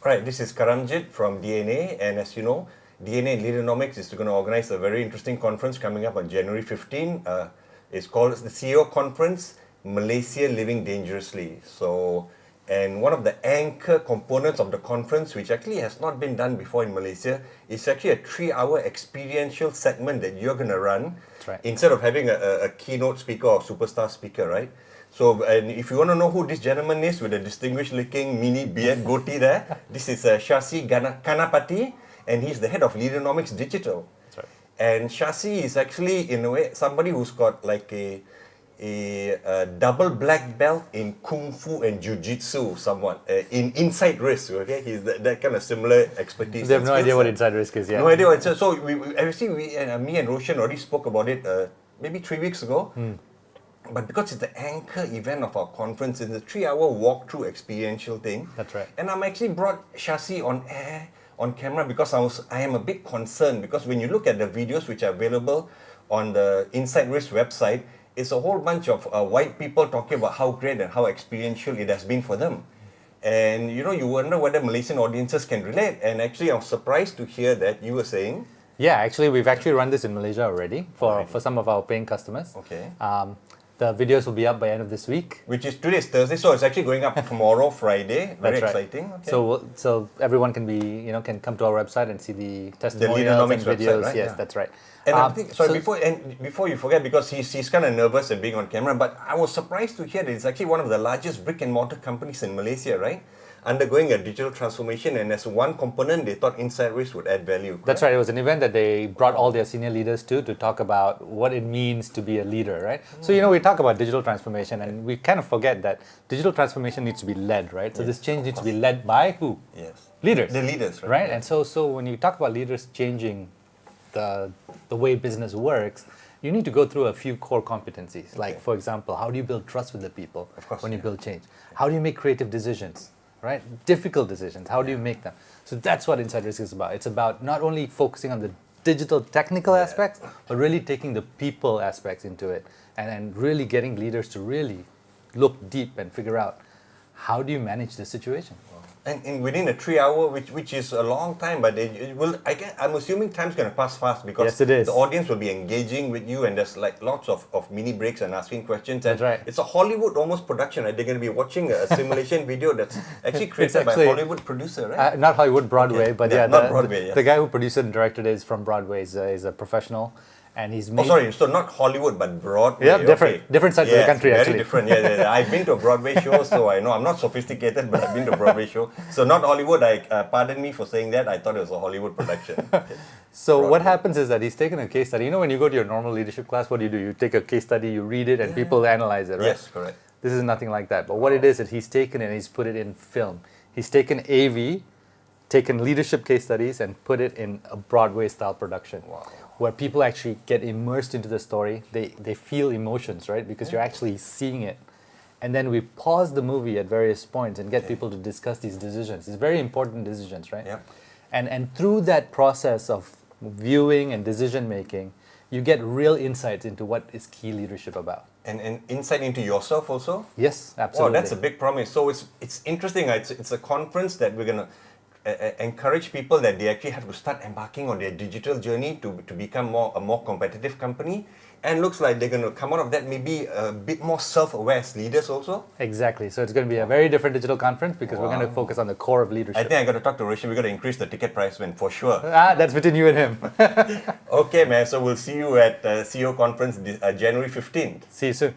Right, this is Karamjit from DNA, and as you know, DNA Leadernomics is going to organize a very interesting conference coming up on January 15. It's called the CEO Conference, Malaysia Living Dangerously. And one of the anchor components of the conference, which actually has not been done before in Malaysia, is actually a 3-hour experiential segment that you're going to run. That's right. Instead of having a keynote speaker or superstar speaker, right? So, and if you want to know who this gentleman is with a distinguished looking mini beard goatee there, this is Shasi Kanapati, and he's the head of Leadernomics Digital. That's right. And Shasi is actually, in a way, somebody who's got like a double black belt in Kung Fu and Jiu-Jitsu, somewhat, in inside risk, okay? He's that kind of similar expertise. They have no idea what inside risk is yet. No idea what. So me and Roshan already spoke about it maybe 3 weeks ago. But because it's the anchor event of our conference, it's a 3-hour walkthrough experiential thing. That's right. And I'm actually brought Shasi on air, on camera, because I am a bit concerned, because when you look at the videos which are available on the Inside Risk website, it's a whole bunch of white people talking about how great and how experiential it has been for them. And you wonder whether Malaysian audiences can relate. And actually, I was surprised to hear that you were saying. Yeah, actually, we've actually run this in Malaysia already for some of our paying customers. Okay. The videos will be up by end of this week. Which is today's Thursday, so it's actually going up tomorrow, Friday. Very exciting. Okay. So everyone can can come to our website and see the testimonials and videos. Website, right? Yes, that's right. And I think, before you forget, because he's kind of nervous and being on camera, but I was surprised to hear that it's actually one of the largest brick and mortar companies in Malaysia, right? Undergoing a digital transformation, and as one component, they thought Inside Risk would add value. Correct? That's right. It was an event that they brought all their senior leaders to talk about what it means to be a leader, right? So we talk about digital transformation, and we kind of forget that digital transformation needs to be led, right? So this change needs to be led by who? Yes. Leaders. The leaders, right? Right. And so when you talk about leaders changing the way business works, you need to go through a few core competencies. Like, for example, how do you build trust with the people when you build change? How do you make creative decisions? Right? Difficult decisions. How do you make them? So that's what Inside Risk is about. It's about not only focusing on the digital technical aspects, but really taking the people aspects into it and really getting leaders to really look deep and figure out how do you manage the situation. And within a 3-hour, which is a long time, but it will. I'm assuming time's going to pass fast, because yes, it is. The audience will be engaging with you, and there's like lots of mini breaks and asking questions. And that's right. It's a Hollywood almost production, right? They're going to be watching a simulation video that's actually created by a Hollywood producer, right? Not Hollywood, Broadway, but not Broadway. The guy who produced it and directed it is from Broadway. Is a professional. And he's made... so not Hollywood, but Broadway. Yeah, different sides of the country, very actually. Different. Yeah. I've been to a Broadway show, so I know. I'm not sophisticated, but I've been to a Broadway show. So not Hollywood. Pardon me for saying that. I thought it was a Hollywood production. Okay. So Broadway. What happens is that he's taken a case study. When you go to your normal leadership class, what do? You take a case study, you read it, and people analyze it, right? Yes, correct. This is nothing like that. But what it is he's taken it and he's put it in film. He's taken AV, taken leadership case studies, and put it in a Broadway-style production. Wow. Where people actually get immersed into the story. They feel emotions, right? Because you're actually seeing it. And then we pause the movie at various points and get people to discuss these decisions. It's very important decisions, right? Yeah. And through that process of viewing and decision making, you get real insights into what is key leadership about. And insight into yourself also? Yes, absolutely. Wow, that's a big promise. So it's interesting. It's a conference that we're going to encourage people that they actually have to start embarking on their digital journey to become a more competitive company. And looks like they're going to come out of that maybe a bit more self-aware as leaders also. Exactly. So it's going to be a very different digital conference because we're going to focus on the core of leadership. I think I got to talk to Roshan. We got to increase the ticket price, man, for sure. That's between you and him. Okay, man. So we'll see you at CEO conference January 15th. See you soon.